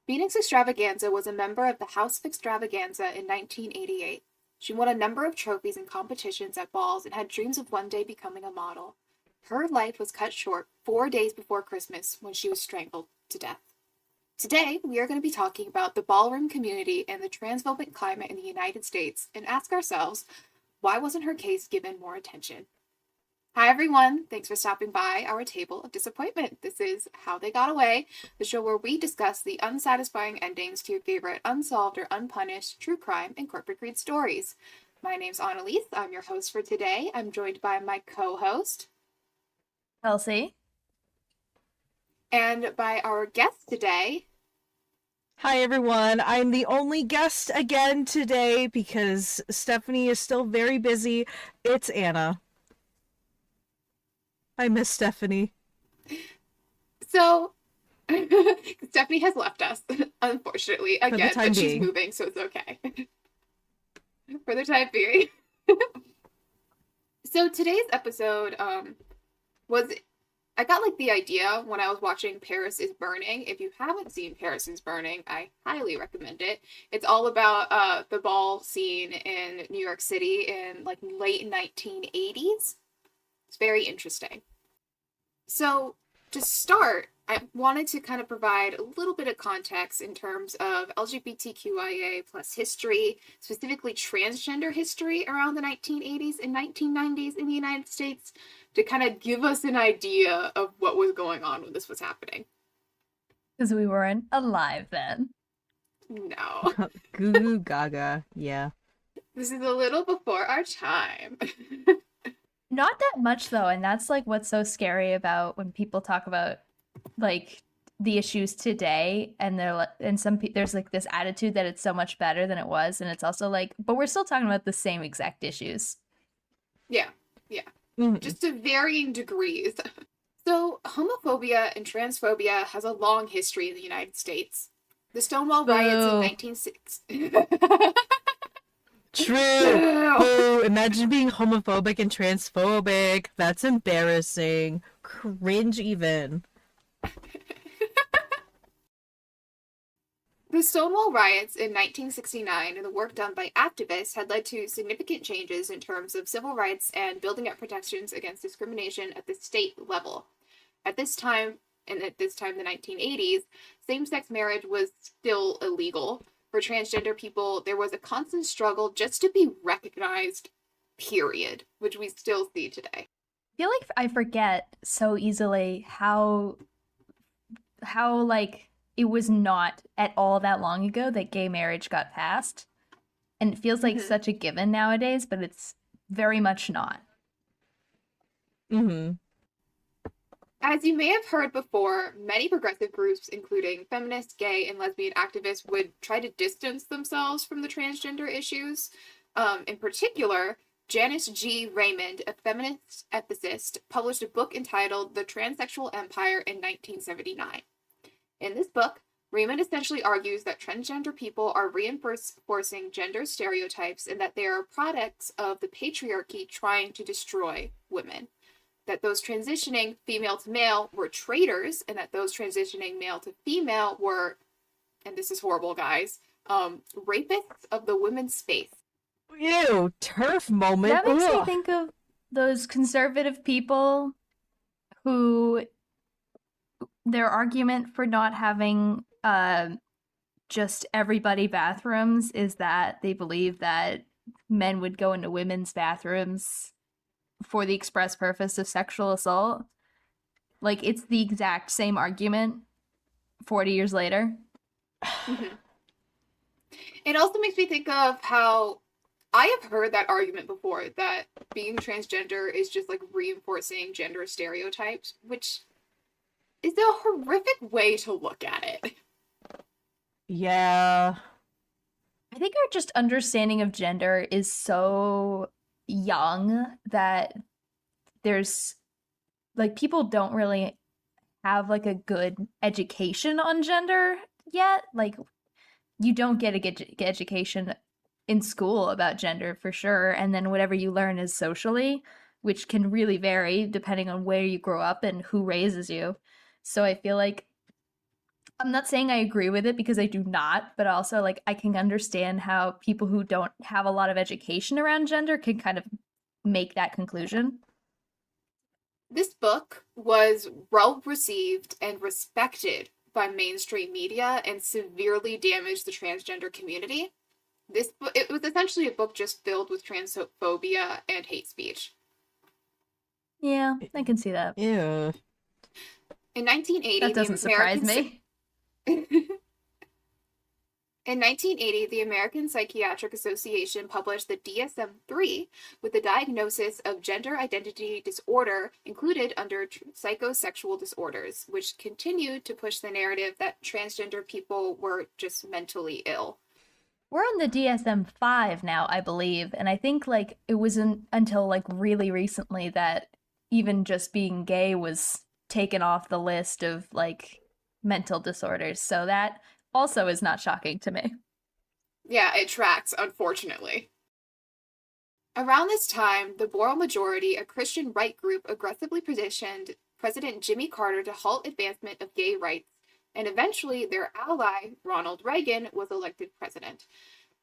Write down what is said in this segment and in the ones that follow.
Phoenix Extravaganza was a member of the House of Xtravaganza in 1988. She won a number of trophies and competitions at balls and had dreams of one day becoming a model. Her life was cut short 4 days before Christmas when she was strangled to death. Today, we are going to be talking about the ballroom community and the transphobic climate in the United States and ask ourselves, why wasn't her case given more attention? Hi, everyone. Thanks for stopping by our table of disappointment. This is How They Got Away, the show where we discuss the unsatisfying endings to your favorite unsolved or unpunished true crime and corporate greed stories. My name's Annalise. I'm your host for today. I'm joined by my co-host, Elsie. and by our guest today. Hi everyone, I'm the only guest again today because Stephanie is still very busy. It's Anna. I miss Stephanie. So, Stephanie has left us, unfortunately, again, but she's moving, so it's okay. For the time being. So today's episode was, I got the idea when I was watching Paris is Burning. If you haven't seen Paris is Burning, I highly recommend it. It's all about the ball scene in New York City in late 1980s. It's very interesting. So to start, I wanted to kind of provide a little bit of context in terms of LGBTQIA plus history, specifically transgender history around the 1980s and 1990s in the United States, to kind of give us an idea of what was going on when this was happening. Because we weren't alive then. No. Goo goo gaga, yeah. This is a little before our time. Not that much though, and that's what's so scary about when people talk about the issues today, and there's this attitude that it's so much better than it was, and it's also but we're still talking about the same exact issues. Yeah. Mm-hmm. Just to varying degrees. So, homophobia and transphobia has a long history in the United States. The Stonewall riots in 1960. True. Oh, imagine being homophobic and transphobic. That's embarrassing. Cringe even. The Stonewall riots in 1969 and the work done by activists had led to significant changes in terms of civil rights and building up protections against discrimination at the state level. At this time, the 1980s, same-sex marriage was still illegal. For transgender people, there was a constant struggle just to be recognized, period, which we still see today. I feel like I forget so easily how it was not at all that long ago that gay marriage got passed. And it feels like such a given nowadays, but it's very much not. Mm-hmm. As you may have heard before, many progressive groups, including feminist, gay, and lesbian activists, would try to distance themselves from the transgender issues. In particular, Janice G. Raymond, a feminist ethicist, published a book entitled The Transsexual Empire in 1979. In this book, Raymond essentially argues that transgender people are reinforcing gender stereotypes and that they are products of the patriarchy trying to destroy women. That those transitioning female to male were traitors, and that those transitioning male to female were, and this is horrible, guys, rapists of the women's space. Ew, turf moment. That makes me think of those conservative people who their argument for not having just everybody bathrooms is that they believe that men would go into women's bathrooms for the express purpose of sexual assault. It's the exact same argument 40 years later. Mm-hmm. It also makes me think of how I have heard that argument before, that being transgender is just reinforcing gender stereotypes, which is a horrific way to look at it. Yeah. I think our just understanding of gender is so young that there's people don't really have a good education on gender yet. You don't get a good education in school about gender for sure, and then whatever you learn is socially, which can really vary depending on where you grow up and who raises you. So I feel like I'm not saying I agree with it because I do not, but also like I can understand how people who don't have a lot of education around gender can kind of make that conclusion. This book was well received and respected by mainstream media and severely damaged the transgender community. It was essentially a book just filled with transphobia and hate speech. Yeah, I can see that. Ew. In 1980, That doesn't surprise me. In 1980, the American Psychiatric Association published the DSM-3 with the diagnosis of gender identity disorder included under psychosexual disorders, which continued to push the narrative that transgender people were just mentally ill. We're on the DSM-5 now, I believe, and I think like it wasn't until like really recently that even just being gay was taken off the list of like mental disorders. So that also is not shocking to me. Yeah, it tracks, unfortunately. Around this time, the Moral Majority, a Christian right group, aggressively petitioned President Jimmy Carter to halt advancement of gay rights, and eventually their ally, Ronald Reagan, was elected president.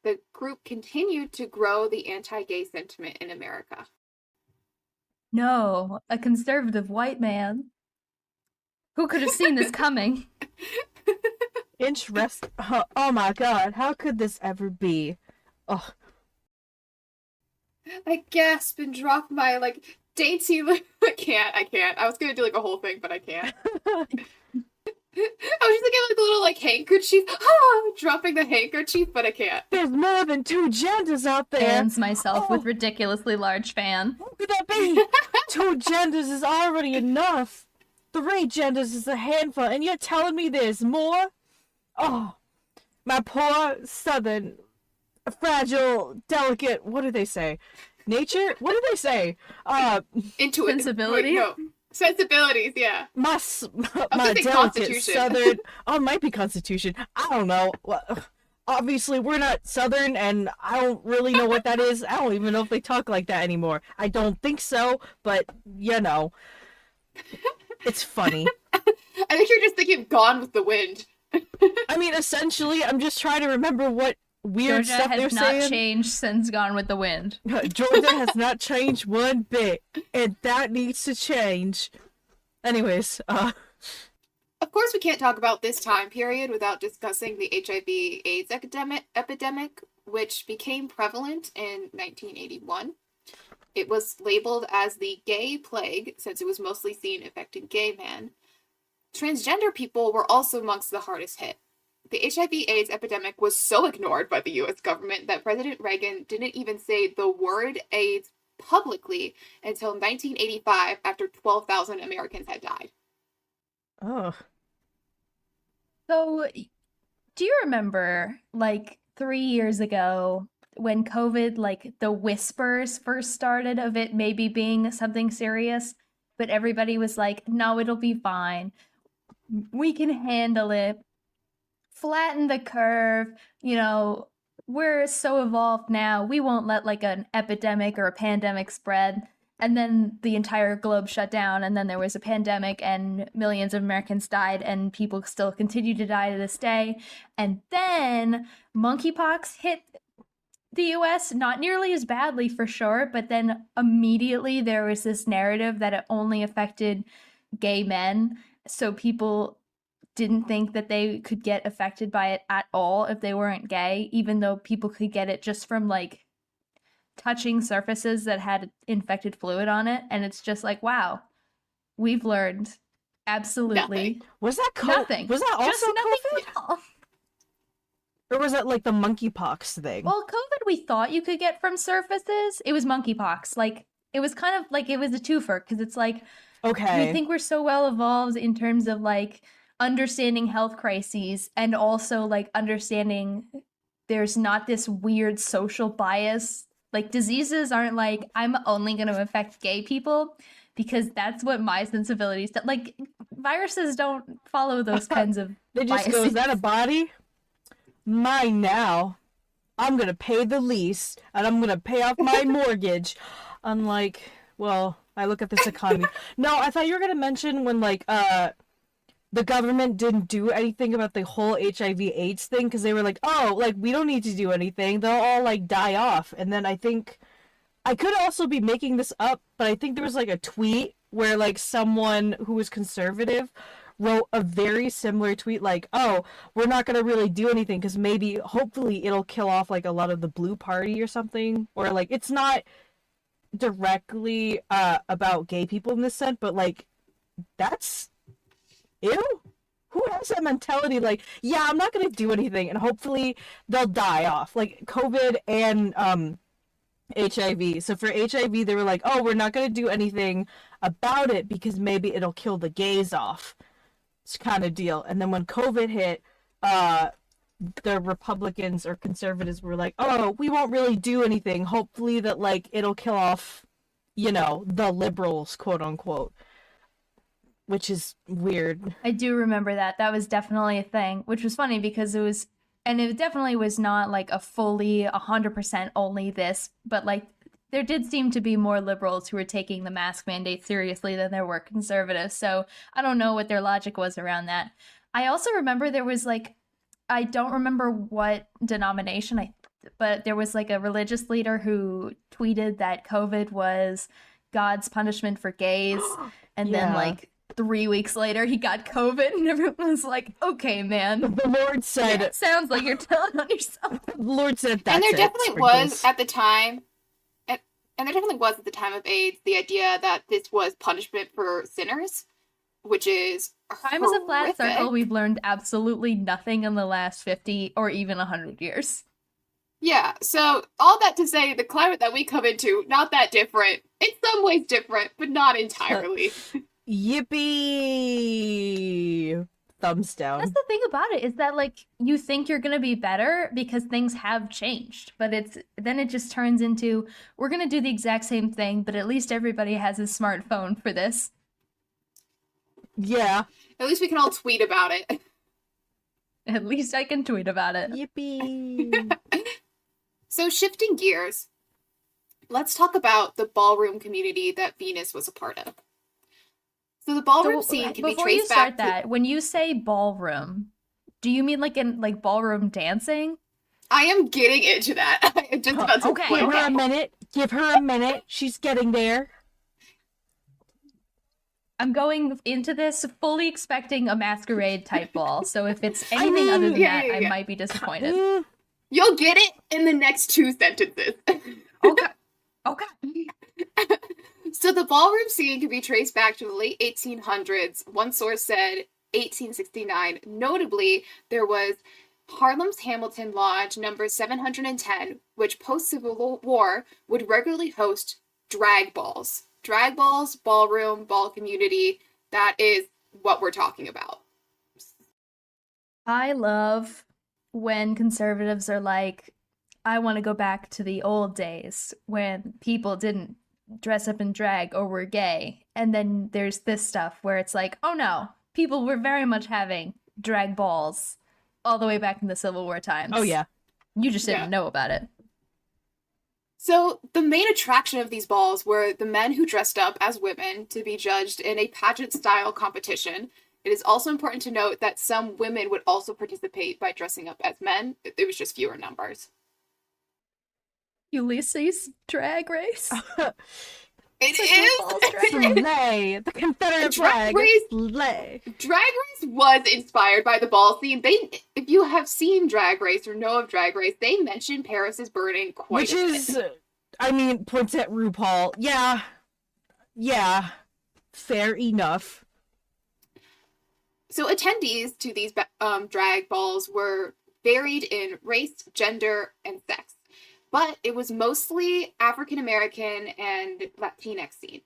The group continued to grow the anti-gay sentiment in America. No, a conservative white man. Who could have seen this coming? Oh my god, how could this ever be? Oh. I gasp and drop my, dainty... I can't. I was gonna do, a whole thing, but I can't. I was just thinking, a little, handkerchief. Dropping the handkerchief, but I can't. There's more than two genders out there. Fans myself with ridiculously large fan. How could that be? Two genders is already enough. 3 genders is a handful, and you're telling me there's more? Oh, my poor southern, fragile, delicate, what do they say? Nature? What do they say? Intuitive. Sensibility? Wait, no. Sensibilities, yeah. My delicate southern... Oh, it might be Constitution. I don't know. Well, obviously, we're not southern, and I don't really know what that is. I don't even know if they talk like that anymore. I don't think so, but, it's funny. I think you're just thinking of Gone with the Wind. I mean, essentially, I'm just trying to remember what weird Georgia stuff they're has not saying. changed since Gone with the Wind. Georgia has not changed one bit, and that needs to change. Anyways, Of course, we can't talk about this time period without discussing the HIV/AIDS epidemic, which became prevalent in 1981. It was labeled as the gay plague since it was mostly seen affecting gay men. Transgender people were also amongst the hardest hit. The HIV/AIDS epidemic was so ignored by the US government that President Reagan didn't even say the word AIDS publicly until 1985 after 12,000 Americans had died. oh, So, do you remember, 3 years ago, when COVID, the whispers first started of it maybe being something serious, but everybody was like, no, it'll be fine. We can handle it. Flatten the curve. We're so evolved now. We won't let an epidemic or a pandemic spread. And then the entire globe shut down, and then there was a pandemic, and millions of Americans died, and people still continue to die to this day. And then monkeypox hit the US, not nearly as badly for sure, but then immediately there was this narrative that it only affected gay men. So people didn't think that they could get affected by it at all if they weren't gay, even though people could get it just from touching surfaces that had infected fluid on it. And it's just wow, we've learned absolutely Nothing. was that nothing. Was that also just nothing COVID? at all. Or was that the monkeypox thing? Well, COVID we thought you could get from surfaces. It was monkeypox. It was kind of it was a twofer, because it's okay. we think we're so well evolved in terms of understanding health crises, and also understanding there's not this weird social bias. Diseases aren't I'm only going to affect gay people because that's what my sensibilities do. Viruses don't follow those kinds of They just go, is that a body? Mine now. I'm gonna pay the lease, and I'm gonna pay off my mortgage. Unlike, well, I look at this economy. No, I thought you were gonna mention when the government didn't do anything about the whole HIV/AIDS thing because they were like, oh, like, we don't need to do anything. They'll all, like, die off. And then I think, I could also be making this up, but I think there was, like, a tweet where, like, someone who was conservative wrote a very similar tweet, like, oh, we're not going to really do anything because maybe, hopefully, it'll kill off, like, a lot of the blue party or something. Or, like, it's not directly about gay people in this sense, but, like, that's... Ew? Who has that mentality, like, yeah, I'm not gonna do anything, and hopefully they'll die off, like, COVID and, HIV. So for HIV, they were like, oh, we're not gonna do anything about it because maybe it'll kill the gays off. It's kind of deal. And then when COVID hit, the Republicans or conservatives were like, oh, we won't really do anything. Hopefully that, like, it'll kill off, you know, the liberals, quote unquote. Which is weird. I do remember that. That was definitely a thing, which was funny because it definitely was not like a fully 100% only this, but like there did seem to be more liberals who were taking the mask mandate seriously than there were conservatives. So I don't know what their logic was around that. I also remember there was like, I don't remember what denomination, but there was like a religious leader who tweeted that COVID was God's punishment for gays. And then like 3 weeks later, he got COVID, and everyone was like, okay, man. The Lord said... Yeah, sounds like you're telling on yourself. The Lord said that. And there definitely was at the time, and there definitely was at the time of AIDS, the idea that this was punishment for sinners, which is Time is a flat circle. We've learned absolutely nothing in the last 50 or even 100 years. Yeah, so all that to say, the climate that we come into, not that different. In some ways different, but not entirely. Yippee! Thumbs down. That's the thing about it, is that, like, you think you're gonna be better because things have changed, but then it just turns into, we're gonna do the exact same thing, but at least everybody has a smartphone for this. Yeah. At least we can all tweet about it. At least I can tweet about it. Yippee! So shifting gears, let's talk about the ballroom community that Venus was a part of. So the ballroom scene can be traced back to... Before you start that, when you say ballroom, do you mean like in like ballroom dancing? I am getting into that. I'm just about to... Okay, give her a minute. Give her a minute. She's getting there. I'm going into this fully expecting a masquerade type ball, so if it's anything other than that, I might be disappointed. You'll get it in the next 2 sentences. Okay. So the ballroom scene can be traced back to the late 1800s. One source said 1869. Notably, there was Harlem's Hamilton Lodge number 710, which post-Civil War would regularly host drag balls. Drag balls, ballroom, ball community, that is what we're talking about. I love when conservatives are like, I want to go back to the old days when people didn't dress up in drag or were gay. And then there's this stuff where it's like, oh no, people were very much having drag balls all the way back in the Civil War times. Oh yeah. You just didn't know about it. So the main attraction of these balls were the men who dressed up as women to be judged in a pageant-style competition. It is also important to note that some women would also participate by dressing up as men. It was just fewer numbers. Ulysses Drag Race? It is! Slay! The Confederate flag! Slay! Drag Race was inspired by the ball scene. If you have seen Drag Race or know of Drag Race, they mention Paris is Burning quite a bit. Which is, I mean, points at RuPaul. Yeah. Fair enough. So attendees to these drag balls were varied in race, gender, and sex. But it was mostly African-American and Latinx scene.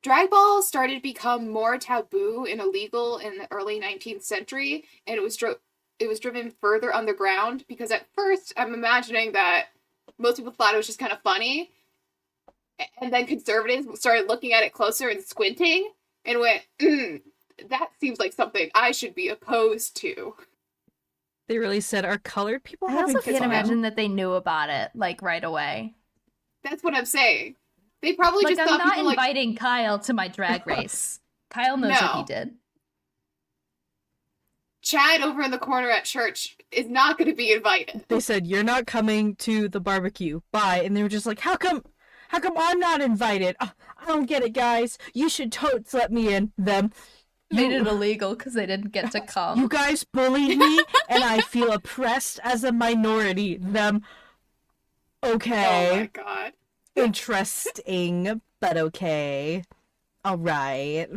Drag balls started to become more taboo and illegal in the early 19th century, and it was driven further underground, because at first, I'm imagining that most people thought it was just kind of funny, and then conservatives started looking at it closer and squinting, and went, that seems like something I should be opposed to. They really said, are colored people I having also can't imagine that they knew about it, like, right away. That's what I'm saying. They probably just thought I'm not people inviting Kyle to my drag race. Kyle knows what he No. did. Chad over in the corner at church is not going to be invited. They said, "You're not coming to the barbecue. Bye." And they were just like, How come I'm not invited? I don't get it, guys. You should totes let me in." Them. Made it illegal because they didn't get to come. You guys bullied me, and I feel oppressed as a minority. Them. Okay. Oh my god. Interesting, but okay. Alright.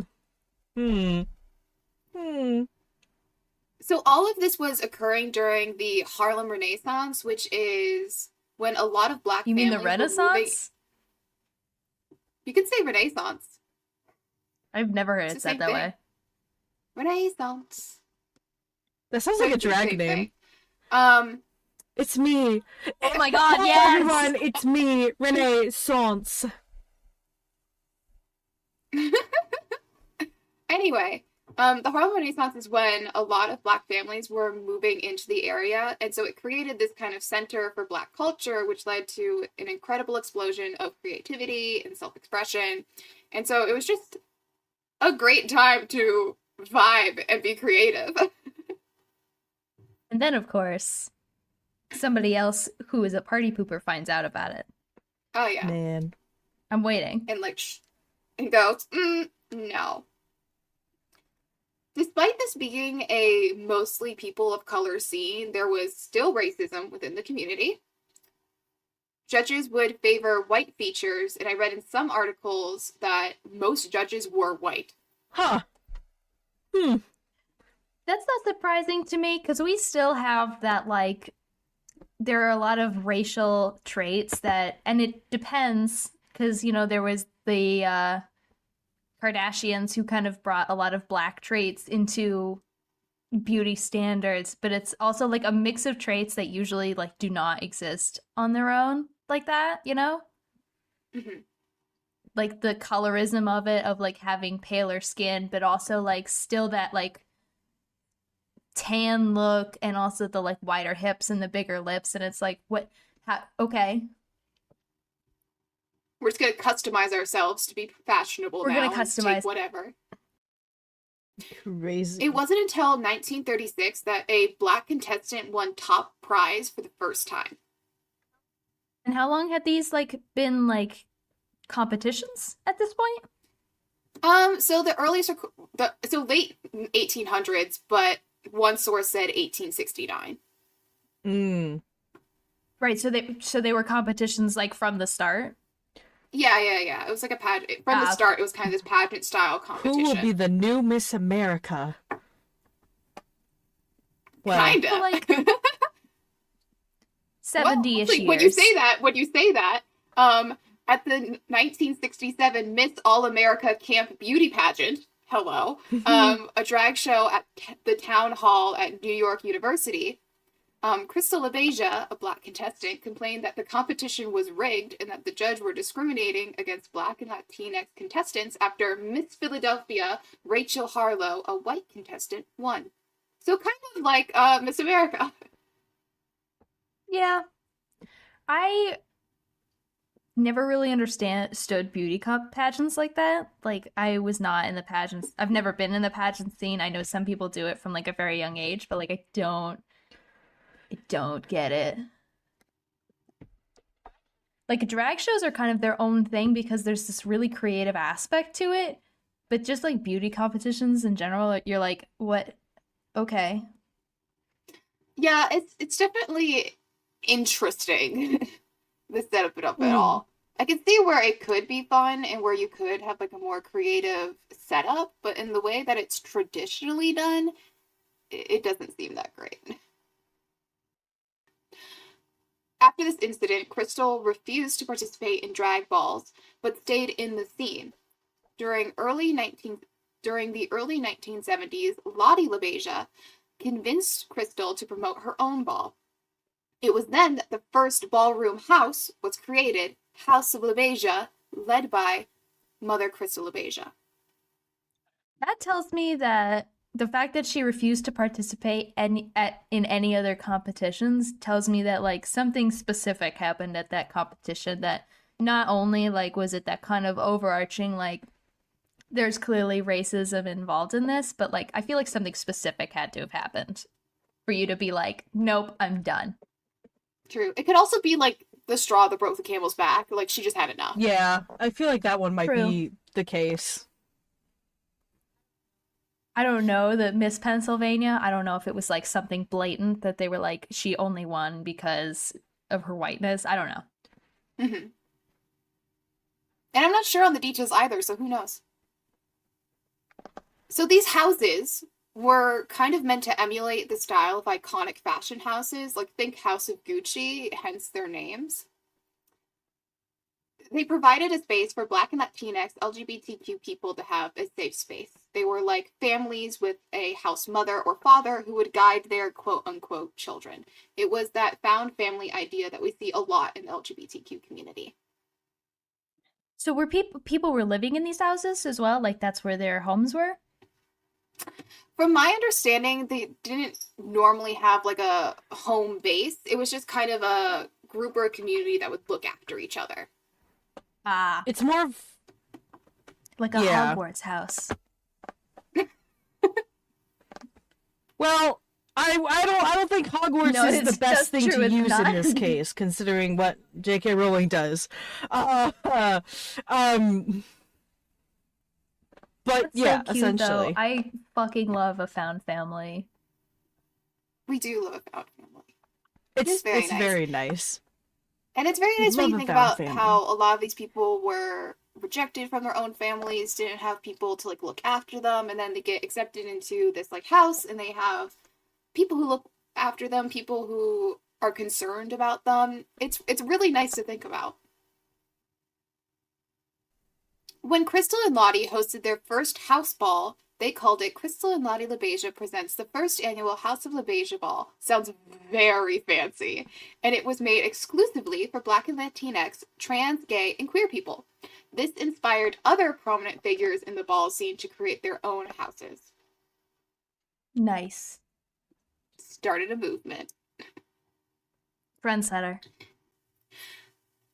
So all of this was occurring during the Harlem Renaissance, which is when a lot of black You mean the families were moving- Renaissance? You could say Renaissance. I've never heard It's it the said same that thing. way. Renaissance. That sounds like a It's the drag same name. thing. It's me. Oh my god, Hi, yes! everyone, it's me, Renaissance. Anyway, the Harlem Renaissance is when a lot of black families were moving into the area, and so it created this kind of center for black culture, which led to an incredible explosion of creativity and self-expression. And so it was just a great time to vibe and be creative. And then, of course, somebody else who is a party pooper finds out about it. Oh yeah. Man. I'm waiting. And like, and goes, no. Despite this being a mostly people of color scene, there was still racism within the community. Judges would favor white features, and I read in some articles that most judges were white. Huh. That's not surprising to me because we still have that, like, there are a lot of racial traits that, and it depends because, you know, there was the Kardashians who kind of brought a lot of black traits into beauty standards, but it's also like a mix of traits that usually like do not exist on their own like that, you know? Mm-hmm. Like the colorism of it, of like having paler skin, but also like still that like tan look and also the like wider hips and the bigger lips. And it's like, what? Okay. We're just going to customize ourselves to be fashionable We're now. gonna and take customize. whatever. Crazy. It wasn't until 1936 that a black contestant won top prize for the first time. And how long had these like been like competitions at this point? So the earliest, so late 1800s, but one source said 1869. Right, so they were competitions like from the start. Yeah. It was like a pageant. From the start, it was kind of this pageant style competition. Who will be the new Miss America? Well, Kinda. Well, like 70-ish years. When you say that, at the 1967 Miss All America Camp Beauty Pageant, hello, a drag show at the town hall at New York University, Crystal LaBeija, a black contestant, complained that the competition was rigged and that the judge were discriminating against black and Latinx contestants after Miss Philadelphia Rachel Harlow, a white contestant, won. So kind of like Miss America. Yeah. I never really understood beauty pageants like that. Like, I was not in the pageants. I've never been in the pageant scene. I know some people do it from like a very young age, but like I don't get it. Like drag shows are kind of their own thing because there's this really creative aspect to it, but just like beauty competitions in general, you're like, what? Okay. Yeah, it's definitely interesting, the setup it up at all. I can see where it could be fun and where you could have like a more creative setup, but in the way that it's traditionally done, it doesn't seem that great. After this incident, Crystal refused to participate in drag balls, but stayed in the scene. During the early 1970s, Lottie LaBeija convinced Crystal to promote her own ball. It was then that the first ballroom house was created, House of LaBeija, led by Mother Crystal LaBeija. That tells me that the fact that she refused to participate in any other competitions tells me that like something specific happened at that competition, that not only like was it that kind of overarching like there's clearly racism involved in this, but like I feel like something specific had to have happened for you to be like, nope, I'm done. True. It could also be like the straw that broke the camel's back. Like she just had enough. Yeah, I feel like that one might True. be the case. I don't know, the Miss Pennsylvania, I don't know if it was like something blatant that they were like, she only won because of her whiteness. I don't know. Mm-hmm. And I'm not sure on the details either, so who knows? So these houses were kind of meant to emulate the style of iconic fashion houses, like think House of Gucci, hence their names. They provided a space for Black and Latinx LGBTQ people to have a safe space. They were like families with a house mother or father who would guide their quote-unquote children. It was that found family idea that we see a lot in the LGBTQ community. So were people were living in these houses as well? Like that's where their homes were? From my understanding, they didn't normally have like a home base. It was just kind of a group or a community that would look after each other. Ah, It's more of like a yeah. Hogwarts house. Well, I don't think Hogwarts No, is it's the best just thing true, to it's use not. in this case, considering what J.K. Rowling does. But That's yeah, so cute, essentially. though. I fucking love a found family. We do love a found family. It's very It's nice. very nice. And it's very nice when Love you a think found about family. how a lot of these people were rejected from their own families, didn't have people to like look after them, and then they get accepted into this like house and they have people who look after them, people who are concerned about them. It's really nice to think about. When Crystal and Lottie hosted their first house ball, they called it Crystal and Lottie LaBeija Presents the First Annual House of LaBeija Ball. Sounds very fancy. And it was made exclusively for Black and Latinx, trans, gay, and queer people. This inspired other prominent figures in the ball scene to create their own houses. Nice. Started a movement. Trendsetter.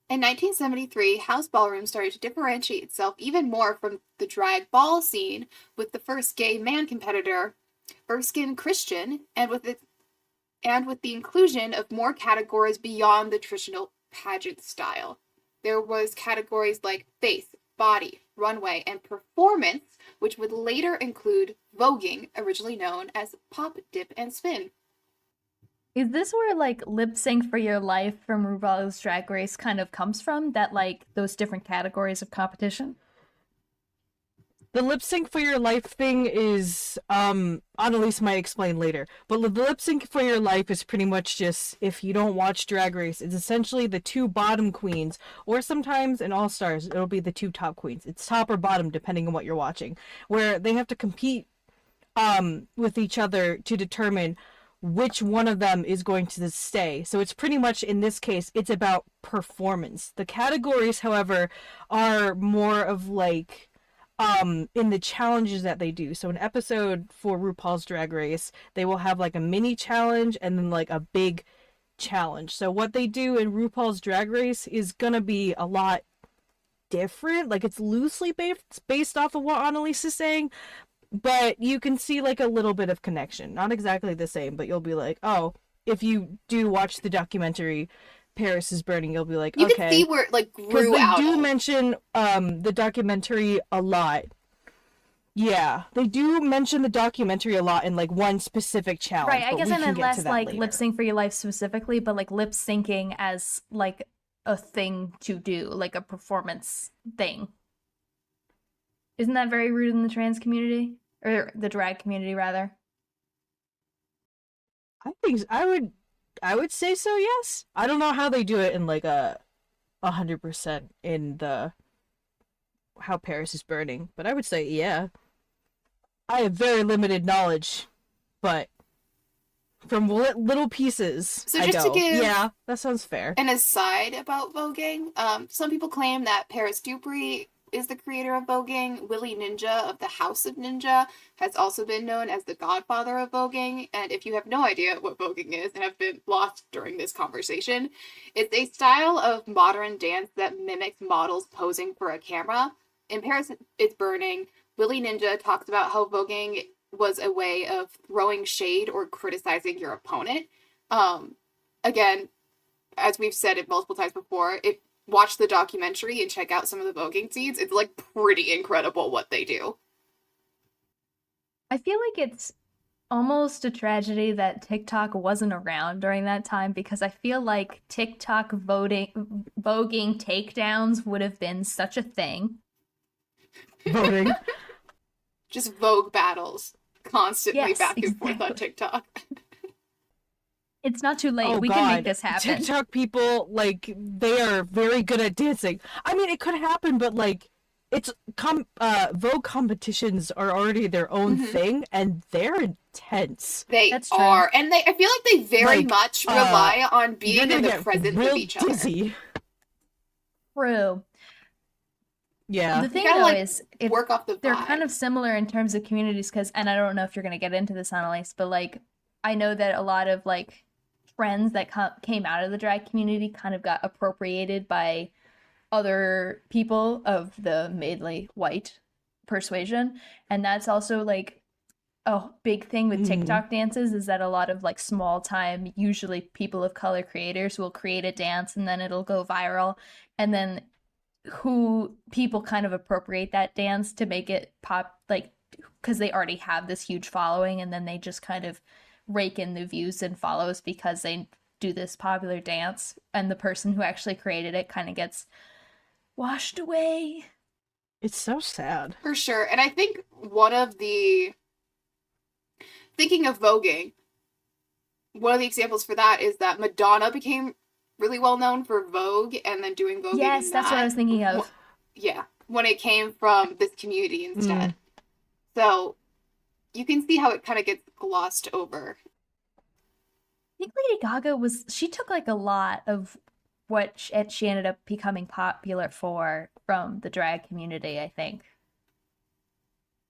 In 1973, house ballroom started to differentiate itself even more from the drag ball scene with the first gay man competitor, Erskine Christian, and with the inclusion of more categories beyond the traditional pageant style. There was categories like face, body, runway, and performance, which would later include voguing, originally known as pop, dip, and spin. Is this where like lip sync for your life from RuPaul's Drag Race kind of comes from? That like those different categories of competition? The lip sync for your life thing is Annalise might explain later. But the lip sync for your life is pretty much just, if you don't watch Drag Race, it's essentially the two bottom queens, or sometimes in All Stars it'll be the two top queens. It's top or bottom depending on what you're watching, where they have to compete with each other to determine which one of them is going to stay. So it's pretty much, in this case, it's about performance. The categories, however, are more of like in the challenges that they do. So an episode for RuPaul's Drag Race, they will have like a mini challenge and then like a big challenge. So what they do in RuPaul's Drag Race is gonna be a lot different. Like it's loosely based off of what Annalise is saying, but you can see like a little bit of connection. Not exactly the same, but you'll be like, oh, if you do watch the documentary Paris is Burning, you'll be like, You okay. can see where it like Because grew they out do of. mention the documentary a lot. Yeah, they do mention the documentary a lot in like one specific challenge. Right, I but guess we I can meant get to less that like later. lip sync for your life specifically, but like lip syncing as like a thing to do, like a performance thing. Isn't that very rooted in the trans community? Or the drag community, rather? I think I would say so. Yes. I don't know how they do it in like 100% in the How Paris is Burning, but I would say yeah. I have very limited knowledge, but from little pieces, So I just to go, give yeah, that sounds fair. an aside about voguing, some people claim that Paris Dupree is the creator of voguing. Willie Ninja of the House of Ninja has also been known as the godfather of voguing. And if you have no idea what voguing is and have been lost during this conversation, it's a style of modern dance that mimics models posing for a camera. In Paris It's Burning, Willie Ninja talks about how voguing was a way of throwing shade or criticizing your opponent. Again, as we've said it multiple times before, watch the documentary and check out some of the voguing scenes. It's like pretty incredible what they do. I feel like it's almost a tragedy that TikTok wasn't around during that time, because I feel like TikTok voguing takedowns would have been such a thing. Voting. Just Vogue battles constantly Yes, back and forth on exactly. TikTok. It's not too late. Oh, We God. can make this happen. TikTok people, like, they are very good at dancing. I mean, it could happen, but, like, it's Vogue competitions are already their own thing, and they're intense. They are, and I feel like they very much rely on being in the presence of each dizzy. other. True. Yeah. The thing though is, work off the vibe. They're kind of similar in terms of communities, because, and I don't know if you're gonna get into this, Annalise, but like, I know that a lot of like trends that came out of the drag community kind of got appropriated by other people of the mainly white persuasion, and that's also like a big thing with TikTok dances, is that a lot of like small time, usually people of color creators will create a dance and then it'll go viral, and then people kind of appropriate that dance to make it pop, like, because they already have this huge following, and then they just kind of rake in the views and follows because they do this popular dance, and the person who actually created it kind of gets washed away. It's so sad. For sure. And I think thinking of voguing, one of the examples for that is that Madonna became really well known for Vogue and then doing voguing. Yes, that's what I was thinking of. Yeah, when it came from this community instead. So you can see how it kind of gets glossed over. I think Lady Gaga she took like a lot of what she ended up becoming popular for from the drag community, I think.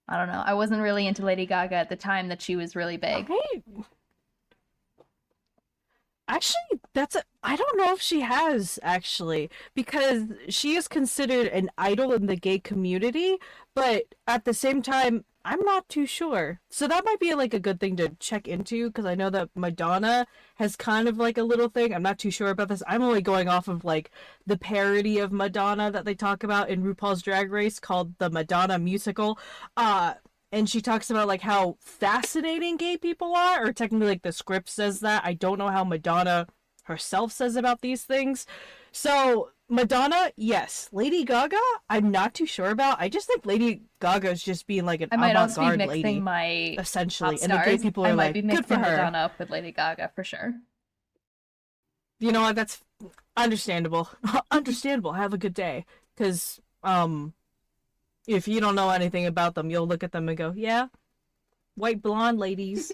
I don't know. I wasn't really into Lady Gaga at the time that she was really big. Actually, I don't know if she has, actually, because she is considered an idol in the gay community, but at the same time, I'm not too sure. So that might be like a good thing to check into, because I know that Madonna has kind of like a little thing. I'm not too sure about this. I'm only going off of like the parody of Madonna that they talk about in RuPaul's Drag Race called the Madonna Musical. And she talks about like how fascinating gay people are, or technically like the script says that. I don't know how Madonna herself says about these things. So Madonna, yes. Lady Gaga, I'm not too sure about. I just think Lady Gaga is just being like an avant-garde lady. I might also be mixing my essentially, pop and the gay people are like, good for her. Madonna up with Lady Gaga for sure. You know what? That's understandable. Understandable. Have a good day, because if you don't know anything about them, you'll look at them and go, yeah, white blonde ladies.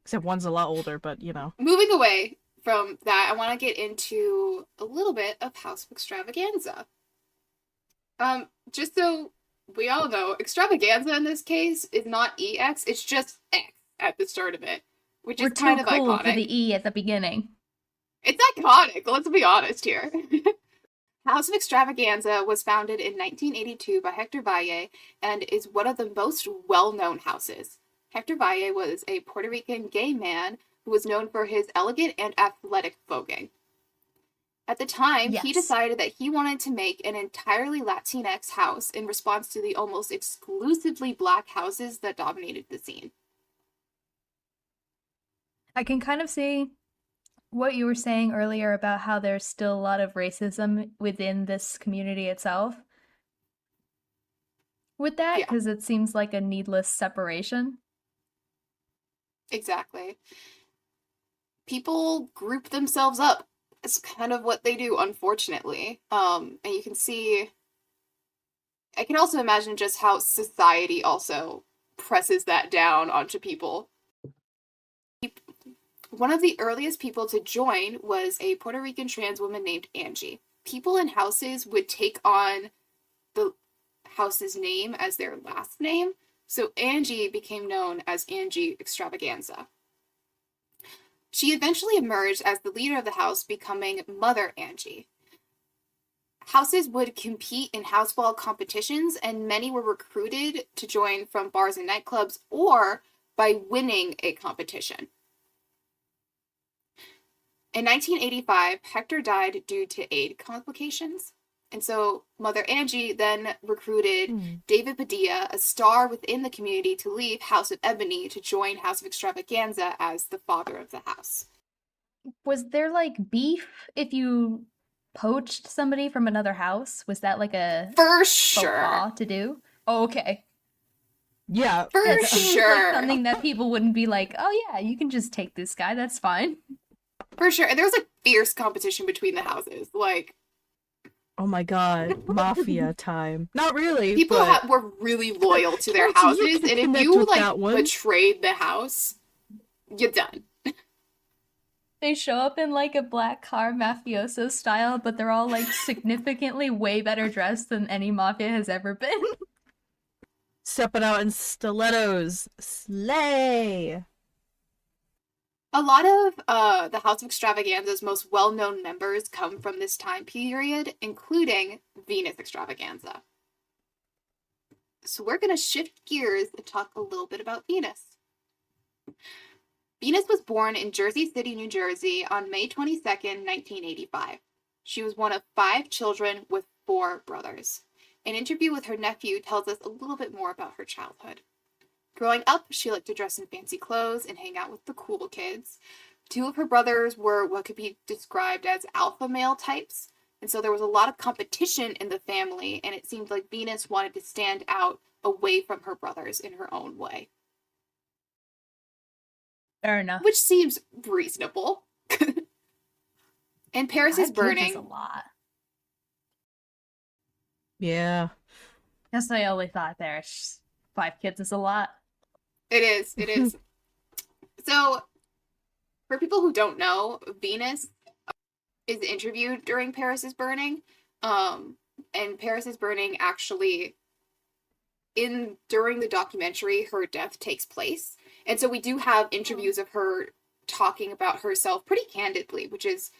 Except one's a lot older, but you know. Moving away from that, I want to get into a little bit of House of Xtravaganza. Just so we all know, Extravaganza in this case is not EX, it's just X at the start of it, which is kind of iconic. We're too cool for the E at the beginning. It's iconic, let's be honest here. House of Xtravaganza was founded in 1982 by Hector Valle and is one of the most well-known houses. Hector Valle was a Puerto Rican gay man who was known for his elegant and athletic voguing. At the time, he decided that he wanted to make an entirely Latinx house in response to the almost exclusively black houses that dominated the scene. I can kind of see what you were saying earlier about how there's still a lot of racism within this community itself with that, because it seems like a needless separation. Exactly. People group themselves up. It's kind of what they do, unfortunately. And you can see, I can also imagine just how society also presses that down onto people. One of the earliest people to join was a Puerto Rican trans woman named Angie. People in houses would take on the house's name as their last name, so Angie became known as Angie Extravaganza. She eventually emerged as the leader of the house, becoming Mother Angie. houses would compete in house ball competitions, and many were recruited to join from bars and nightclubs or by winning a competition. In 1985, Hector died due to AIDS complications. And so Mother Angie then recruited David Padilla, a star within the community, to leave House of Ebony to join House of Extravaganza as the father of the house. Was there like beef if you poached somebody from another house? Was that like a For faux sure. pas to do? Oh, okay. Yeah. For That seems sure. like something that people wouldn't be like, oh yeah, you can just take this guy, that's fine. For sure. And there was like fierce competition between the houses. Like, Oh my god, mafia time. Not really, people but were really loyal to their Kelsey, you houses, can and if connect you with like that one. betrayed the house, you're done. They show up in like a black car mafioso style, but they're all like significantly way better dressed than any mafia has ever been. stepping out in stilettos. Slay! A lot of the House of Extravaganza's most well-known members come from this time period, including Venus Extravaganza. So we're going to shift gears and talk a little bit about Venus. Venus was born in Jersey City, New Jersey on May 22nd, 1985. She was one of 5 children with 4 brothers. An interview with her nephew tells us a little bit more about her childhood. Growing up, she liked to dress in fancy clothes and hang out with the cool kids. 2 of her brothers were what could be described as alpha male types, and so there was a lot of competition in the family, and it seemed like Venus wanted to stand out away from her brothers in her own way. Fair enough. Which seems reasonable. And Paris is 5 kids Burning. is a lot. Yeah. Guess I only thought there's 5 kids is a lot. It is. It is. So, for people who don't know, Venus is interviewed during Paris is Burning. And Paris is Burning actually, during the documentary, her death takes place. And so we do have interviews of her talking about herself pretty candidly, which is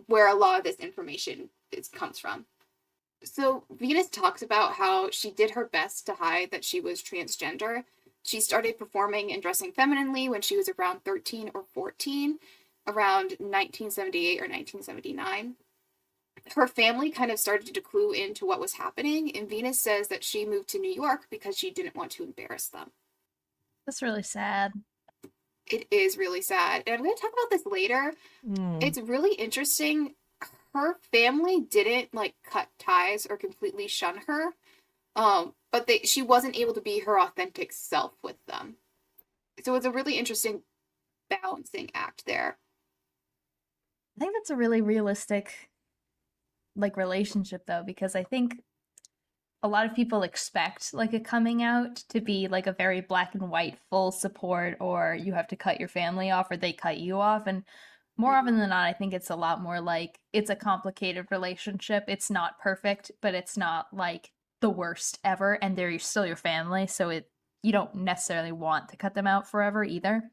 where a lot of this information comes from. So Venus talks about how she did her best to hide that she was transgender. She started performing and dressing femininely when she was around 13 or 14, around 1978 or 1979. Her family kind of started to clue into what was happening, and Venus says that she moved to New York because she didn't want to embarrass them. That's really sad. It is really sad. And I'm going to talk about this later. It's really interesting. Her family didn't like cut ties or completely shun her. But she wasn't able to be her authentic self with them. So it's a really interesting balancing act there. I think that's a really realistic like relationship though, because I think a lot of people expect like a coming out to be like a very black and white full support, or you have to cut your family off or they cut you off, and more often than not I think it's a lot more like it's a complicated relationship. It's not perfect, but it's not like the worst ever, and they're still your family, so you don't necessarily want to cut them out forever either.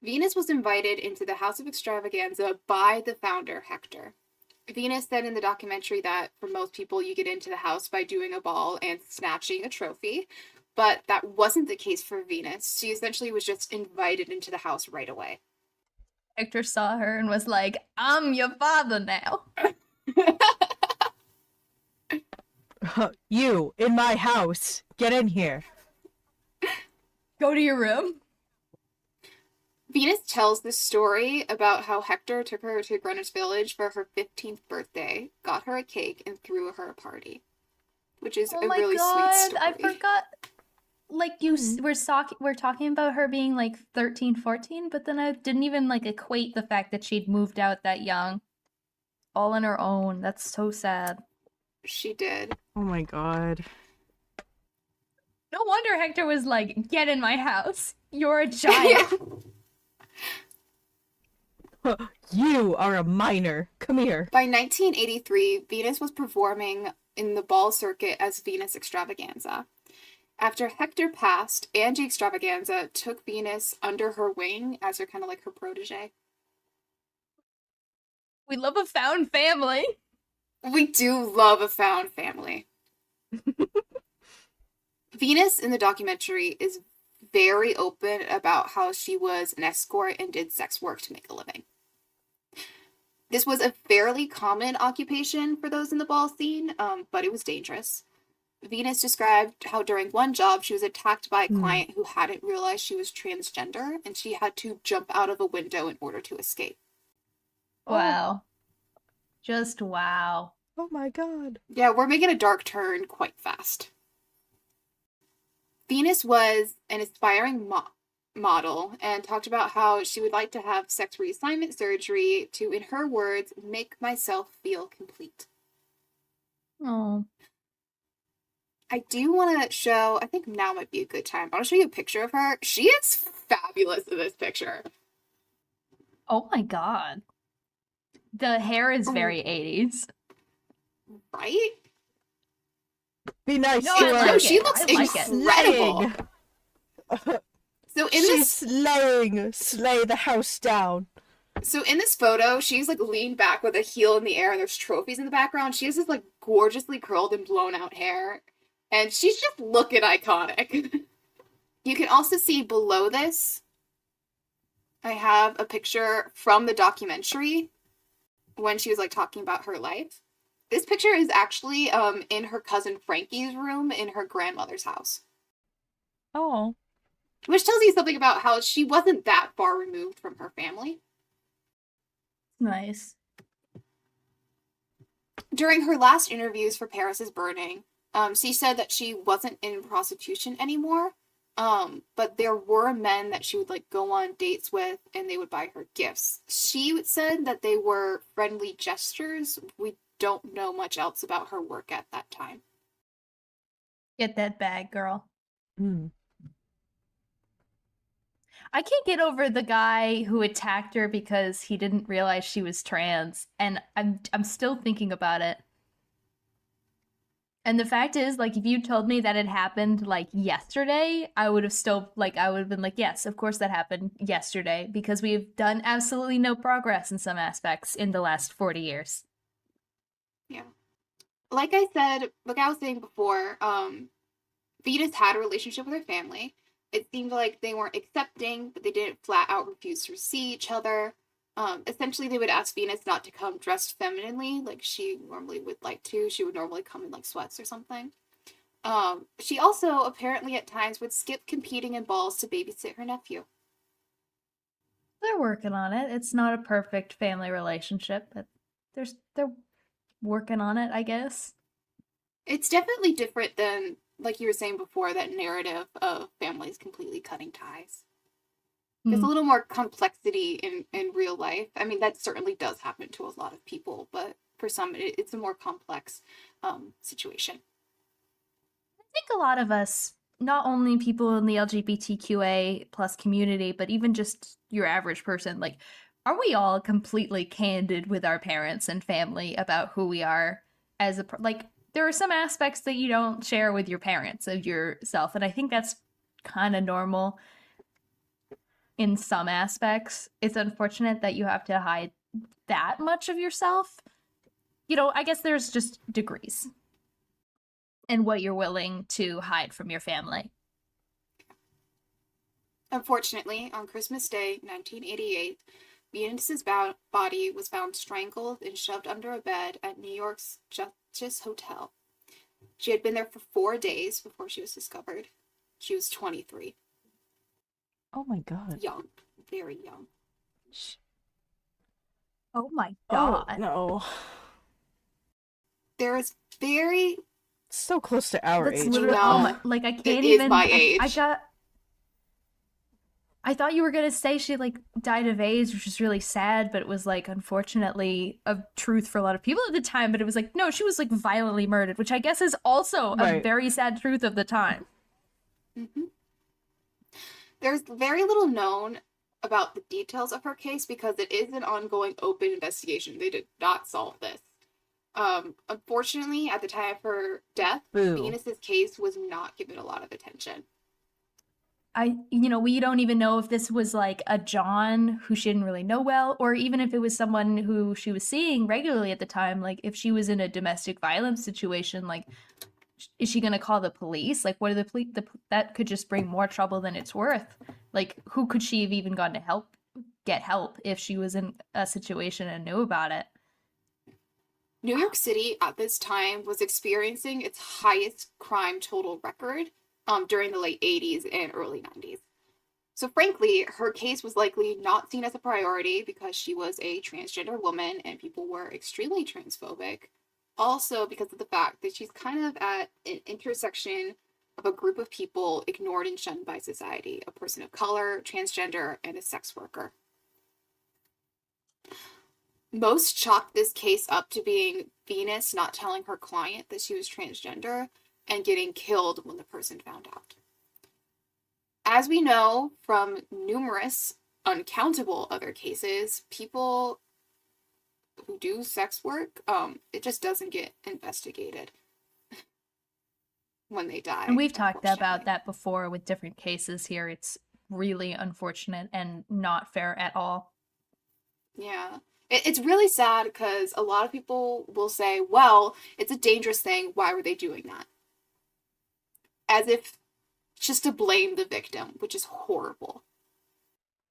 Venus was invited into the House of Extravaganza by the founder, Hector. Venus said in the documentary that for most people you get into the house by doing a ball and snatching a trophy, but that wasn't the case for Venus. She essentially was just invited into the house right away. Hector saw her and was like, I'm your father now. You, in my house. Get in here. Go to your room. Venus tells this story about how Hector took her to Greenwich Village for her 15th birthday, got her a cake, and threw her a party. Which is a really sweet story. I forgot. Like, we're talking about her being, like, 13, 14, but then I didn't even, like, equate the fact that she'd moved out that young. All on her own. That's so sad. She did. Oh my god. No wonder Hector was like, get in my house. You're a giant. You are a minor. Come here. By 1983, Venus was performing in the ball circuit as Venus Extravaganza. After Hector passed, Angie Extravaganza took Venus under her wing as her kind of like her protege. We love a found family. We do love a found family. Venus in the documentary is very open about how she was an escort and did sex work to make a living. This was a fairly common occupation for those in the ball scene, but it was dangerous. Venus described how during one job she was attacked by a client who hadn't realized she was transgender, and she had to jump out of a window in order to escape. Wow. Just wow. Oh my god. Yeah, we're making a dark turn quite fast. Venus was an aspiring model and talked about how she would like to have sex reassignment surgery to, in her words, make myself feel complete. Oh. I do want to show, I think now might be a good time. I want to show you a picture of her. She is fabulous in this picture. Oh my god. The hair is very 80s. Right? Be nice No, to I her. like she it. looks I like it. incredible. So in She's this slaying. Slay the house down. So in this photo, she's like leaned back with a heel in the air and there's trophies in the background. She has this like gorgeously curled and blown out hair. And she's just looking iconic. You can also see below this, I have a picture from the documentary when she was like talking about her life. This picture is actually in her cousin Frankie's room in her grandmother's house. Oh. Which tells you something about how she wasn't that far removed from her family. Nice. During her last interviews for Paris is Burning, she said that she wasn't in prostitution anymore, but there were men that she would like go on dates with and they would buy her gifts. She said that they were friendly gestures. We don't know much else about her work at that time. Get that bag, girl. Mm. I can't get over the guy who attacked her because he didn't realize she was trans, and I'm still thinking about it. And the fact is, like, if you told me that it happened like yesterday, I would have been like, yes, of course that happened yesterday, because we've done absolutely no progress in some aspects in the last 40 years. Yeah. Like I said, like I was saying before, Venus had a relationship with her family. It seemed like they weren't accepting, but they didn't flat out refuse to see each other. Essentially, they would ask Venus not to come dressed femininely, like she normally would like to. She would normally come in like sweats or something. She also apparently at times would skip competing in balls to babysit her nephew. They're working on it. It's not a perfect family relationship, but they're working on it, I guess. It's definitely different than, like you were saying before, that narrative of families completely cutting ties. There's a little more complexity in real life. I mean, that certainly does happen to a lot of people, but for some, it's a more complex situation. I think a lot of us, not only people in the LGBTQA plus community, but even just your average person, like, are we all completely candid with our parents and family about who we are as a, like, there are some aspects that you don't share with your parents of yourself, and I think that's kind of normal in some aspects. It's unfortunate that you have to hide that much of yourself. You know, I guess there's just degrees in what you're willing to hide from your family. Unfortunately, on Christmas Day, 1988, Venus's body was found strangled and shoved under a bed at New York's Justice Hotel. She had been there for 4 days before she was discovered. She was 23. Oh my god. Young. Very young. Oh my god. Oh, no. There is very... So close to our That's age. literally, No. oh my, like I can't It even. is my age. I thought you were gonna say she like died of AIDS, which is really sad, but it was like unfortunately a truth for a lot of people at the time. But it was like, no, she was like violently murdered, which I guess is also a Right. very sad truth of the time. Mm-hmm. There's very little known about the details of her case because it is an ongoing open investigation. They did not solve this. Unfortunately, at the time of her death, Boo. Venus's case was not given a lot of attention. we don't even know if this was like a John who she didn't really know well, or even if it was someone who she was seeing regularly at the time. Like, if she was in a domestic violence situation, like, is she going to call the police? Like, what are the police? That could just bring more trouble than it's worth. Like, who could she have even gone to get help if she was in a situation and knew about it? New York City at this time was experiencing its highest crime total record during the late 80s and early 90s. So, frankly, her case was likely not seen as a priority because she was a transgender woman and people were extremely transphobic. Also, because of the fact that she's kind of at an intersection of a group of people ignored and shunned by society: a person of color, transgender, and a sex worker. Most chalked this case up to being Venus not telling her client that she was transgender and getting killed when the person found out. As we know from numerous, uncountable other cases, people who do sex work, it just doesn't get investigated when they die. And we've talked about that before with different cases here. It's really unfortunate and not fair at all. Yeah. It's really sad because a lot of people will say, well, it's a dangerous thing. Why were they doing that? As if just to blame the victim, which is horrible.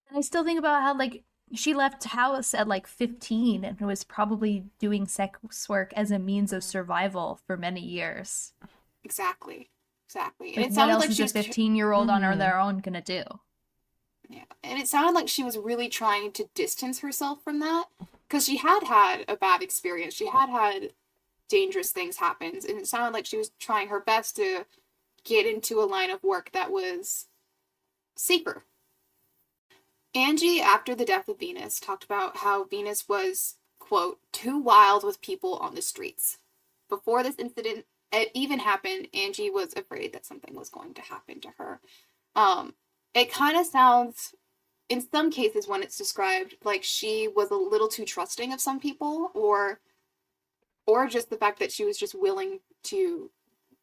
And I still think about how, like, she left house at like 15 and was probably doing sex work as a means of survival for many years. Exactly. And Like, it sounded what else like is a 15-year-old on their own gonna do? Yeah, and it sounded like she was really trying to distance herself from that because she had had a bad experience. She had had dangerous things happen, and it sounded like she was trying her best to get into a line of work that was safer. Angie, after the death of Venus, talked about how Venus was, quote, too wild with people on the streets. Before this incident even happened, Angie was afraid that something was going to happen to her. It kind of sounds, in some cases when it's described, like she was a little too trusting of some people, or just the fact that she was just willing to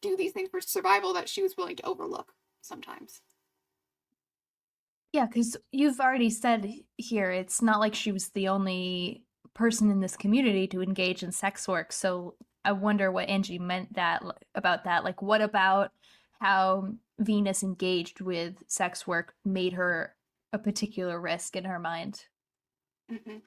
do these things for survival that she was willing to overlook sometimes. Yeah, because you've already said here, it's not like she was the only person in this community to engage in sex work. So I wonder what Angie meant about that. Like, what about how Venus engaged with sex work made her a particular risk in her mind? Mm-hmm.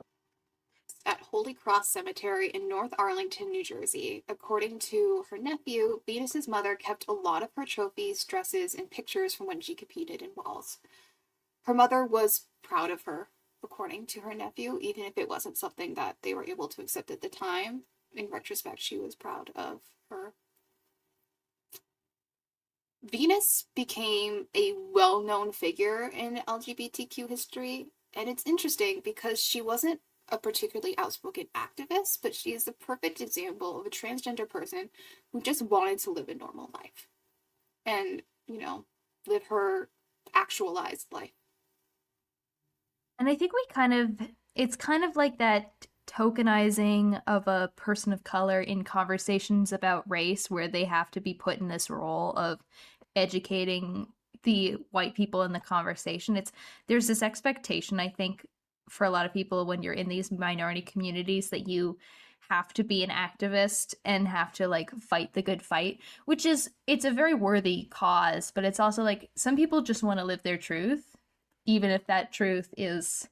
At Holy Cross Cemetery in North Arlington, New Jersey. According to her nephew, Venus's mother kept a lot of her trophies, dresses, and pictures from when she competed in balls. Her mother was proud of her, according to her nephew, even if it wasn't something that they were able to accept at the time. In retrospect, she was proud of her. Venus became a well-known figure in LGBTQ history, and it's interesting because she wasn't a particularly outspoken activist, but she is the perfect example of a transgender person who just wanted to live a normal life and, live her actualized life. And I think it's kind of like that tokenizing of a person of color in conversations about race where they have to be put in this role of educating the white people in the conversation. There's this expectation, I think, for a lot of people when you're in these minority communities that you have to be an activist and have to like fight the good fight, it's a very worthy cause, but it's also like some people just want to live their truth, even if that truth is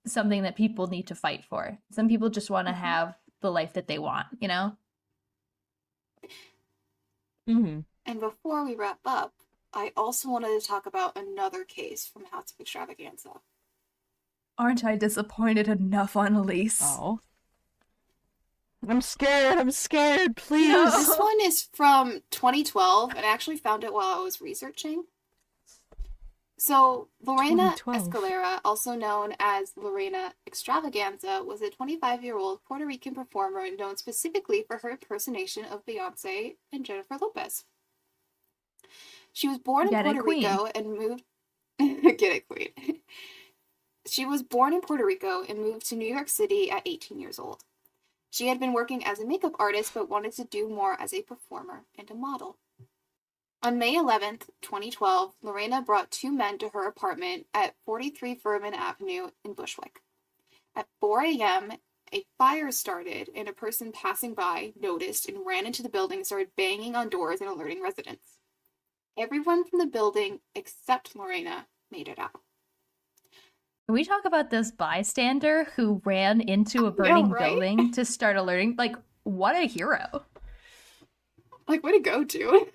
something that people need to fight for. Some people just want to have the life that they want, Mm-hmm. And before we wrap up, I also wanted to talk about another case from House of Xtravaganza. Aren't I disappointed enough on Elise? Oh. I'm scared, please. No. This one is from 2012, and I actually found it while I was researching. So, Lorena 2012. Escalera, also known as Lorena Extravaganza, was a 25-year-old Puerto Rican performer known specifically for her impersonation of Beyonce and Jennifer Lopez. She was born in Puerto Rico and moved... Get it, queen. She was born in Puerto Rico and moved to New York City at 18 years old. She had been working as a makeup artist but wanted to do more as a performer and a model. On May 11th, 2012, Lorena brought 2 men to her apartment at 43 Furman Avenue in Bushwick. At 4 a.m., a fire started, and a person passing by noticed and ran into the building and started banging on doors and alerting residents. Everyone from the building except Lorena made it out. Can we talk about this bystander who ran into a burning building to start alerting? Like, what a hero. Like, way to go, dude.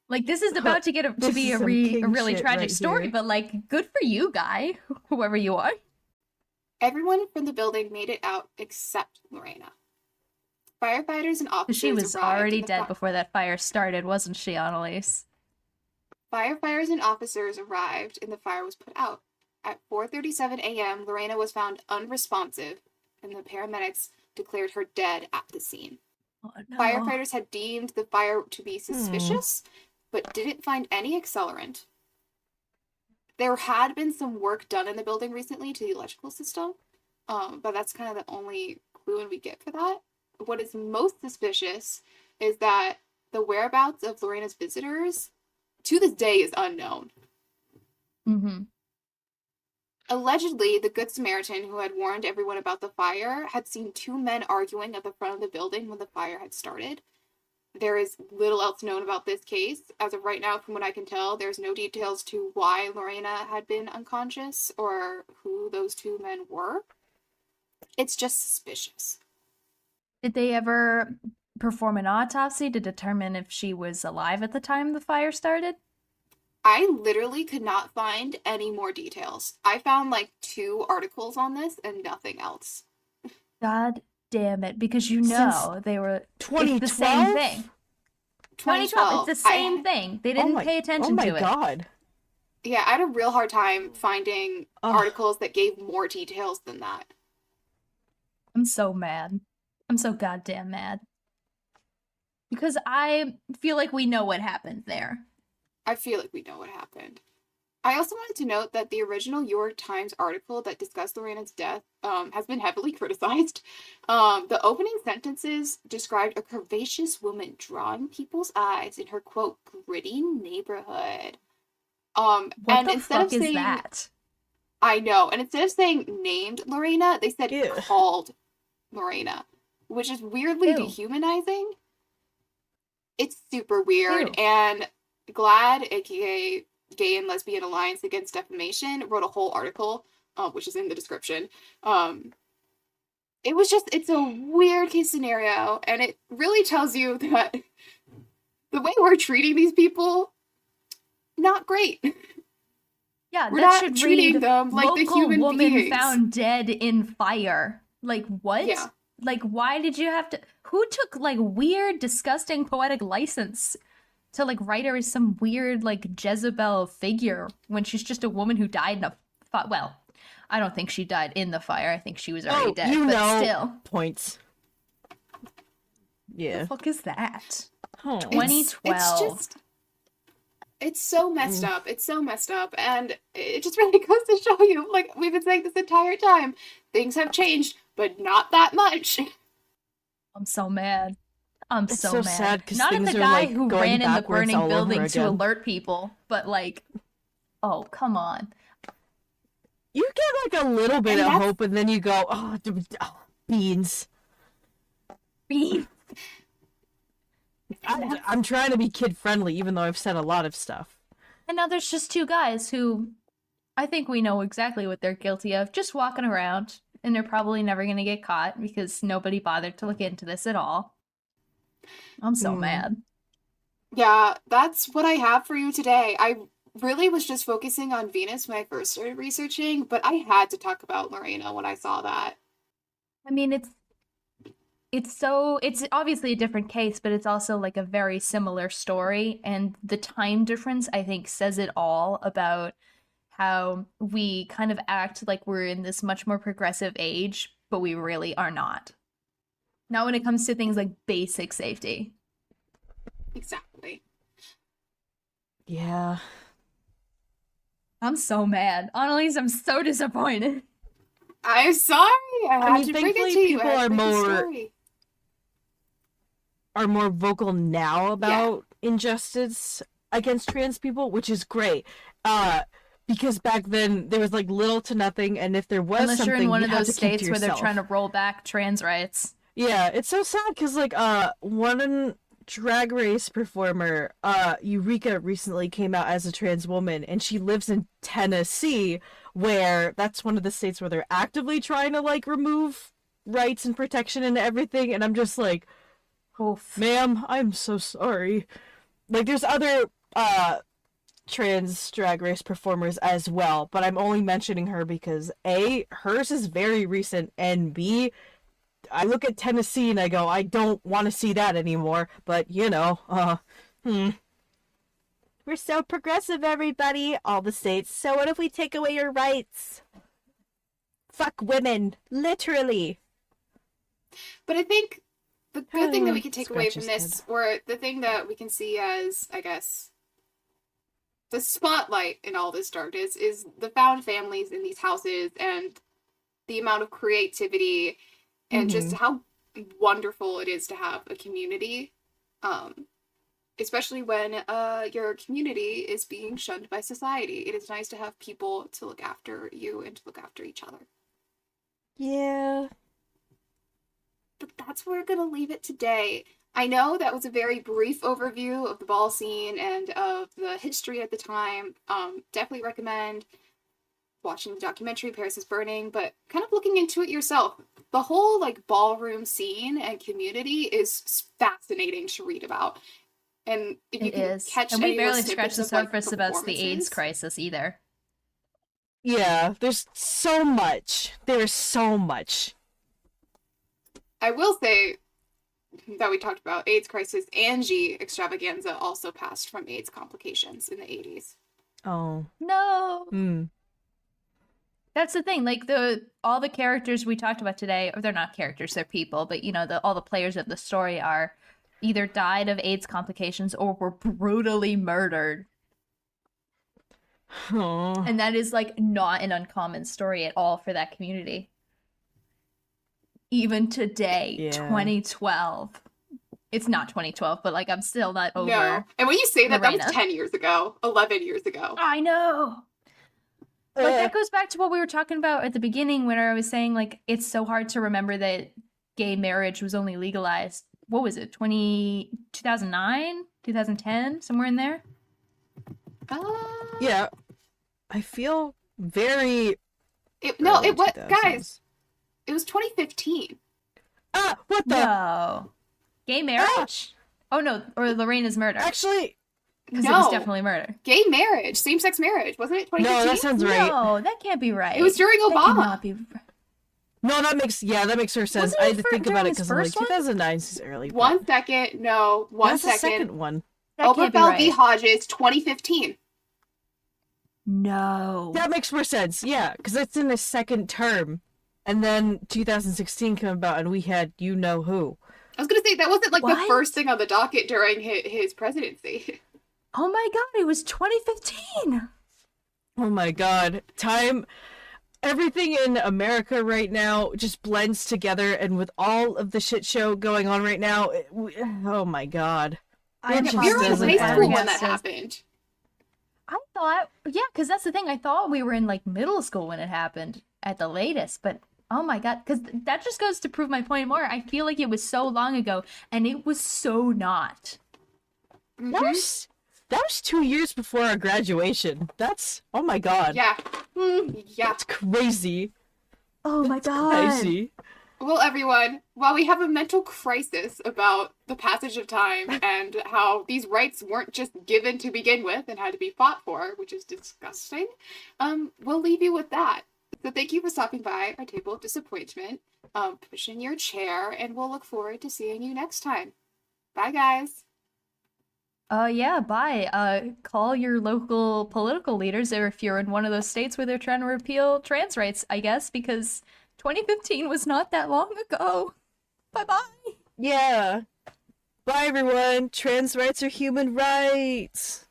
Like, this is about to get to be a really tragic story, but, like, good for you, guy, whoever you are. Everyone from the building made it out except Lorena. Firefighters and officers She was arrived already dead before that fire started, wasn't she, Annalise? Firefighters and officers arrived and the fire was put out. At 4:37 a.m., Lorena was found unresponsive, and the paramedics declared her dead at the scene. Oh, no. Firefighters had deemed the fire to be suspicious, but didn't find any accelerant. There had been some work done in the building recently to the electrical system, but that's kind of the only clue we get for that. What is most suspicious is that the whereabouts of Lorena's visitors to this day is unknown. Mm-hmm. Allegedly, the Good Samaritan who had warned everyone about the fire had seen 2 men arguing at the front of the building when the fire had started. There is little else known about this case. As of right now, from what I can tell, there's no details to why Lorena had been unconscious or who those 2 men were. It's just suspicious. Did they ever perform an autopsy to determine if she was alive at the time the fire started? I literally could not find any more details. I found like 2 articles on this and nothing else. God damn it, because you know they were 2012? It's the same thing. 2012, it's the same thing. They didn't pay attention to it. Oh my god. Yeah, I had a real hard time finding articles that gave more details than that. I'm so mad. I'm so goddamn mad. Because I feel like we know what happened there. I feel like we know what happened. I also wanted to note that the original New York Times article that discussed Lorena's death has been heavily criticized. The opening sentences described a curvaceous woman drawing people's eyes in her, quote, gritty neighborhood. What and the instead fuck of is saying, that? I know. And instead of saying named Lorena, they said Ew. called Lorena, which is weirdly Ew. dehumanizing. It's super weird. Ew. And GLAAD, aka Gay and Lesbian Alliance Against Defamation, wrote a whole article, which is in the description. It's a weird case scenario, and it really tells you that the way we're treating these people, not great. Yeah, We're that not should treating read them like the local human woman beings. found dead in fire. Like, what? Yeah. Like, why did you have to... Who took, like, weird, disgusting poetic license to, like, write her as some weird, like, Jezebel figure when she's just a woman who died in a... Well, I don't think she died in the fire. I think she was already dead, but still. Points. Yeah. The fuck is that? Oh. 2012. It's so messed up. It's so messed up. And it just really goes to show you, like we've been saying this entire time, things have changed, but not that much. I'm so mad. I'm It's so so mad. sad 'cause Not at things the are, guy like, who going ran in the backwards burning all over building to again. alert people, but like, oh, come on. You get like a little bit And of that's- hope, and then you go, beans. I'm trying to be kid friendly, even though I've said a lot of stuff. And now there's just 2 guys who I think we know exactly what they're guilty of, just walking around, and they're probably never going to get caught because nobody bothered to look into this at all. I'm so mad. Yeah, that's what I have for you today. I really was just focusing on Venus when I first started researching, but I had to talk about Lorena when I saw that. I mean, it's obviously a different case, but it's also like a very similar story, and the time difference, I think, says it all about how we kind of act like we're in this much more progressive age, but we really are not. Not when it comes to things like basic safety. Exactly. Yeah. I'm so mad. Annalise, I'm so disappointed. I'm sorry. I had to bring it thankfully to you. people I had are to bring the more story. Are more vocal now about injustice against trans people, which is great. Because back then there was like little to nothing, and if there was Unless something, you're in one you of had those to keep to states where they're yourself. trying to roll back trans rights. Yeah, it's so sad because like one drag race performer, Eureka, recently came out as a trans woman, and she lives in Tennessee, where that's one of the states where they're actively trying to like remove rights and protection and everything, and I'm just like, Oof. ma'am, I'm so sorry. Like there's other trans drag race performers as well, but I'm only mentioning her because A, hers is very recent, and B, I look at Tennessee and I go, I don't want to see that anymore, but you know, We're so progressive, everybody, all the states, so what if we take away your rights? Fuck women, literally. But I think the good thing that we can take away Scratch from his this, or the thing that we can see as, I guess, the spotlight in all this darkness, is the found families in these houses and the amount of creativity and just how wonderful it is to have a community, especially when your community is being shunned by society. It is nice to have people to look after you and to look after each other. Yeah. But that's where we're going to leave it today. I know that was a very brief overview of the ball scene and of the history at the time. Definitely recommend watching the documentary Paris is Burning, but kind of looking into it yourself. The whole like ballroom scene and community is fascinating to read about. And if you It can is. catch And any we barely of those scratched the snippets of, like, surface about the AIDS performances. crisis either. Yeah, there's so much. There's so much. I will say that we talked about AIDS crisis. Angie Extravaganza also passed from AIDS complications in the 80s. Oh. No. That's the thing. Like all the characters we talked about today, or they're not characters, they're people, but you know, all the players of the story are either died of AIDS complications or were brutally murdered. Oh. And that is like not an uncommon story at all for that community. Even today, Yeah. 2012. It's not 2012, but like I'm still not over. No. And when you say that, Lorena. that was 10 years ago, 11 years ago. I know. But that goes back to what we were talking about at the beginning when I was saying, like, it's so hard to remember that gay marriage was only legalized. What was it? 2009? 2010? Somewhere in there? Yeah. I feel very... It early was, 2000s. guys, it was 2015. Ah, what the... No. Gay marriage? Oh, no. Or Lorena's murder. Actually... Because No. it was definitely murder. Gay marriage, same-sex marriage, wasn't it 2015? No, that sounds right. No, that can't be right. It was during That Obama. cannot be... No, that makes more sense. Wasn't I it had to think during about it his because I'm like, first one? 2009 is early. but- One second, no, one That's the second. second one. That can't be Oberfeld v. right. Hodges, 2015. No. That makes more sense, yeah, because it's in the second term. And then 2016 came about and we had you know who. I was gonna say, that wasn't like the What? first thing on the docket during his presidency. Oh my god, it was 2015. Oh my god. Everything in America right now just blends together, and with all of the shit show going on right now, oh my god. I'm just We were in doesn't high school end. when that happened. I thought, yeah, because that's the thing. I thought we were in like middle school when it happened at the latest, but oh my god, because that just goes to prove my point more. I feel like it was so long ago, and it was so not. That was 2 years before our graduation. That's, oh my god. Yeah. Yeah. That's crazy. Oh my god. Crazy. Well, everyone, while we have a mental crisis about the passage of time and how these rights weren't just given to begin with and had to be fought for, which is disgusting, we'll leave you with that. So thank you for stopping by our table of disappointment, push in your chair, and we'll look forward to seeing you next time. Bye, guys. Yeah, bye. Call your local political leaders, or if you're in one of those states where they're trying to repeal trans rights, I guess, because 2015 was not that long ago. Bye-bye. Yeah. Bye, everyone. Trans rights are human rights.